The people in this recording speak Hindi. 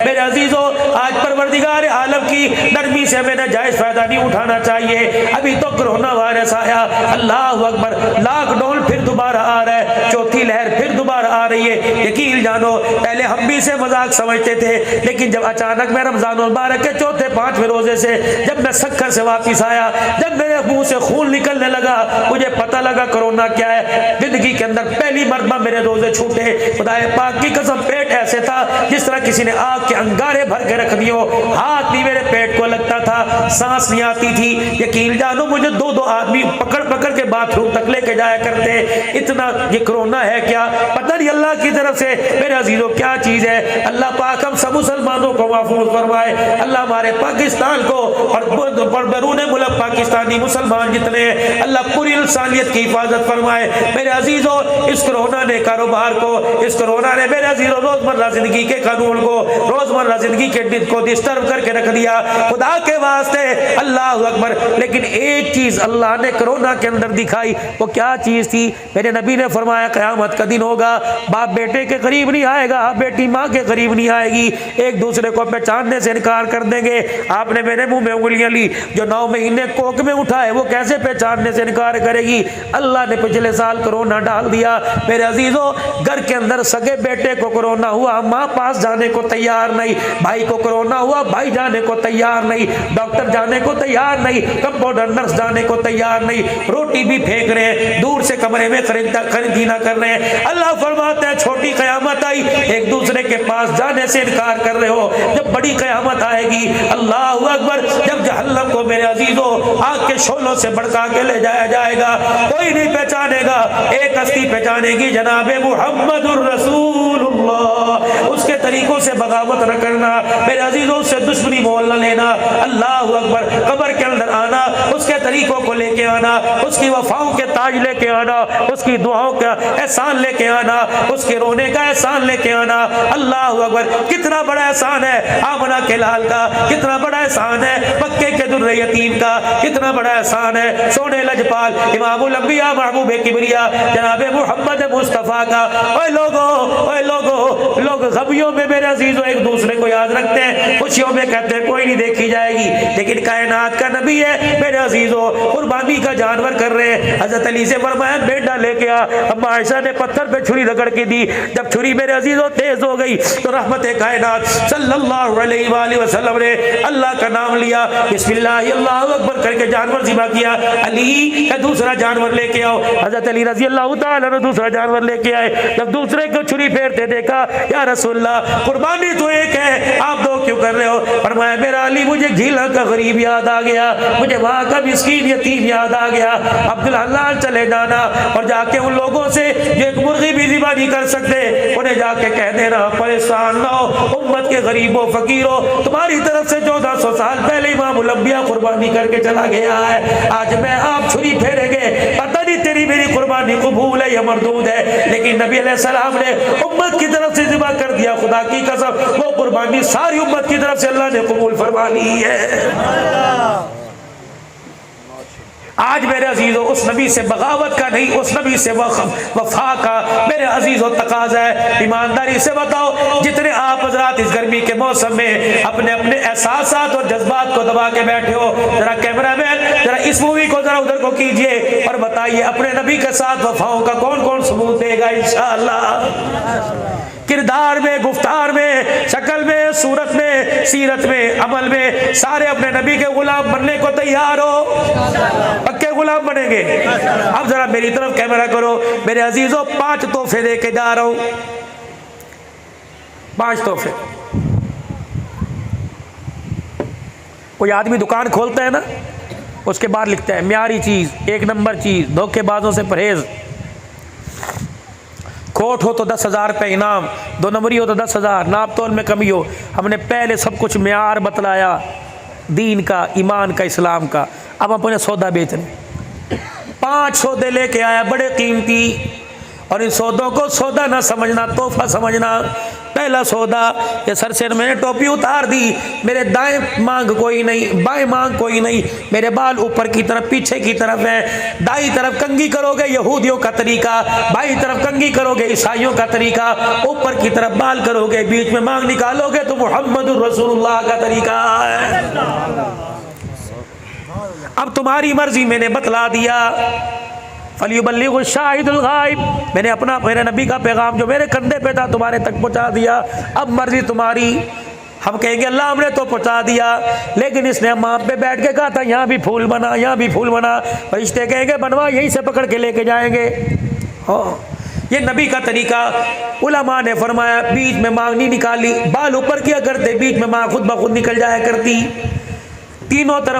मेरे अजीजों, आज परवरदिगार आलम की नरमी से हमें जायज फायदा नहीं उठाना चाहिए। अभी तो कोरोना वायरस आया, अल्लाह अकबर, लॉकडाउन फिर दोबारा आ रहा है, चौथी लहर फिर दोबारा आ रही है। यकीन जानो, पहले हम भी इसे मजाक समझते थे, लेकिन जब अचानक मैं रमजान मुबारक के चौथे पांचवें रोजे से जब मैं सक्कर से वापिस आया, जब मेरे मुंह से खून निकलने लगा, मुझे पता लगा कोरोना क्या है। जिंदगी के अंदर पहली मरतबा मेरे रोजे छूटे। खुदाए पाक की कसम, पेट ऐसे था जिस तरह किसी ने आग के अंगारे भर के रख दियो। हाथ भी मेरे पेट को लगता था, सांस नहीं आती थी। यकीन जानो, मुझे दो दो आदमी पकड़ पकड़ के बाथरूम तक लेके जाया करते। इतना ये कोरोना है क्या, पता नहीं अल्लाह की तरफ से मेरे अजीजों क्या चीज है। अल्लाह पाक हम सब मुसलमानों को महफूज फरमाए। अल्लाह हमारे पाकिस्तान को और बैरून मुल्क पाकिस्तानी मुसलमान जितने हैं, अल्लाह पूरी इंसानियत की हिफाजत फरमाए। मेरे अजीजों, इस कोरोना ने कारोबार को, इस कोरोना ने मेरे अजीजों रोजमर्रा जिंदगी के कानून को, रोजमर्रा जिंदगी के को डिस्टर्ब करके रख दिया। खुदा के वास्ते, अल्लाह अकबर। लेकिन एक चीज अल्लाह ने कोरोना के अंदर दिखाई, वो क्या चीज थी? मेरे नबी ने फरमाया, क़यामत का दिन होगा, बाप बेटे के करीब नहीं आएगा, बेटी माँ के करीब नहीं आएगी, एक दूसरे को पहचानने से इनकार कर देंगे। आपने मेरे मुंह में उंगलियां ली, जो 9 महीने कोख में उठा है वो कैसे पहचानने से इनकार करेगी? अल्लाह ने पिछले साल कोरोना डाल दिया। मेरे अजीजों, घर के अंदर सगे बेटे को कोरोना हुआ, माँ पास जाने को तैयार नहीं, भाई को कोरोना हुआ, भाई जाने को तैयार नहीं, डॉक्टर जाने को तैयार नहीं, कंपाउंडर नर्स जाने को तैयार नहीं, रोटी भी फेंक रहे हैं, दूर से कमरे में खरीदीना कर रहे हैं। अल्लाह फरमाते हैं, छोटी कयामत आई, एक दूसरे के पास जाने से इनकार कर रहे हो। जब बड़ी कयामत आएगी, अल्लाह अकबर, जब जहन्नम को मेरे अजीजों आग के शोलों से भड़का के ले जाया जाएगा, कोई नहीं पहचानेगा। एक हस्ती पहचानेगी, जनाबे मुहम्मदुर रसूलुल्लाह। उसके तरीकों से बगावत न करना मेरे अजीजों, से दुश्मनी मोल न लेना। अल्लाह अकबर, कब्र के अंदर आना, उसके तरीकों को लेके आना, उसकी वफाओं के ताज लेके आना, उसकी दुआओं का एहसान लेके आना, उसके रोने का एहसान लेके आना। अल्लाह अकबर, कितना बड़ा एहसान है आमना के लाल का, कितना बड़ा एहसान है मक्के के दुर्रे यतीम का, कितना बड़ा एहसान है सोने लजपाल इमामुल अंबिया महबूबे किबरिया जनाबे मोहम्मद मुस्तफ़ा का। ओए लोगो, लोग गमियों में मेरे अजीजों एक दूसरे को याद रखते हैं, खुशियों में कहते हैं कोई नहीं देखी जाएगी, लेकिन कायनात का नबी है मेरे अजीजों, कुर्बानी का जानवर कर रहे हैं। हजरत अली से फरमाया, बेटा लेके आ। अम्मा आयशा ने पत्थर पे छुरी रगड़ के दी, जब छुरी मेरे अजीजों तेज हो गई तो रहमत कायनात सल्लल्लाहु अलैहि वसल्लम ने अल्लाह का नाम लिया, बिस्मिल्लाह अल्लाहु अकबर करके जानवर ज़िबा किया। अली का दूसरा जानवर लेके आओ। हजरत अली रजी अल्लाह तआला ने दूसरा जानवर लेके आए। जब दूसरे को छुरी फेरते देखा, या रसूलल्लाह कुर्बानी तो एक है, आप दो क्यों कर रहे हो? फरमाया, मेरा अली, मुझे झीला का गरीब याद आ गया, मुझे वहाँ का मिस्कीन यतीम याद आ गया। अब्दुल हल्लाल चले जाना और जाके उन लोगों से जो एक मुर्गी भी ज़िबा नहीं कर सकते, उन्हें जाके कह देना, परेशान ना हो उम्मत के गरीबों फकीरों, तुम्हारी तरफ से 1400 साल पहले इमामुल अंबिया कुर्बानी करके चला गया है। आज मैं आप छुरी फेरेंगे, पता नहीं तेरी मेरी कुर्बानी कबूल है या मरदूद है, लेकिन नबी अलैहिस्सलाम ने उम्मत की तरफ से ज़िबा कर दिया। खुदा की कसम, वो कुर्बानी सारी उम्मत की तरफ से अल्लाह ने कबूल फरमा ली है। आज मेरे अजीजों, उस नबी से बगावत का नहीं, उस नबी से वफा का मेरे अजीजों तकाजा है। ईमानदारी से बताओ, जितने आप हजरात इस गर्मी के मौसम में अपने अपने एहसासात और जज्बात को दबा के बैठे हो, जरा कैमरामैन जरा इस मूवी को जरा उधर को कीजिए और बताइए, अपने नबी के साथ वफाओं का कौन कौन सबूत देगा इंशाअल्लाह? किरदार में, गुफ्तार में, शक्ल में, सूरत में, सीरत में, अमल में, सारे अपने नबी के गुलाम बनने को तैयार हो? पक्के गुलाम बनेंगे? अब जरा मेरी तरफ कैमरा करो मेरे अजीजों, 5 तोहफे दे के जा रहा हूं, 5 तोहफे। कोई आदमी दुकान खोलता है ना, उसके बाद लिखता है म्यारी चीज, 1 नंबर चीज, धोखेबाजों से परहेज, खोट हो तो 10,000 रुपये इनाम, 2 नंबरी हो तो 10,000, नाप तोल में कमी हो। हमने पहले सब कुछ म्यार बतलाया, दीन का, ईमान का, इस्लाम का। अब हम अपने सौदा बेच रहे। 5 सौदे लेके आया, बड़े कीमती, और इन सौदों को सौदा ना समझना, तोहफा समझना। पहला सौदा, ये सर से मैंने टोपी उतार दी, मेरे दाएं मांग कोई नहीं, बाएं मांग कोई नहीं, मेरे बाल ऊपर की तरफ पीछे की तरफ है। दाई तरफ कंघी करोगे यहूदियों का तरीका, बाई तरफ कंघी करोगे ईसाइयों का तरीका, ऊपर की तरफ बाल करोगे, बीच में मांग निकालोगे तो मुहम्मदुर रसूलुल्लाह का तरीका है। अब तुम्हारी मर्जी, मैंने बतला दिया। फलियुबल्लिगु शाहिदुल गायब, मैंने अपना, मेरे नबी का पैगाम जो मेरे कंधे पे था तुम्हारे तक पहुंचा दिया। अब मर्जी तुम्हारी। हम कहेंगे अल्लाह हमने तो पहुंचा दिया, लेकिन इसने वहाँ पे बैठ के कहा था यहाँ भी फूल बना, यहाँ भी फूल बना। फरिश्ते कहेंगे बनवा, यहीं से पकड़ के लेके जाएंगे। हो, ये नबी का तरीका। उलमा ने फरमाया बीच में मांग नहीं निकाली, बाल ऊपर किया करते, बीच में मांग खुद ब खुद निकल जाया करती। तीनों तरफ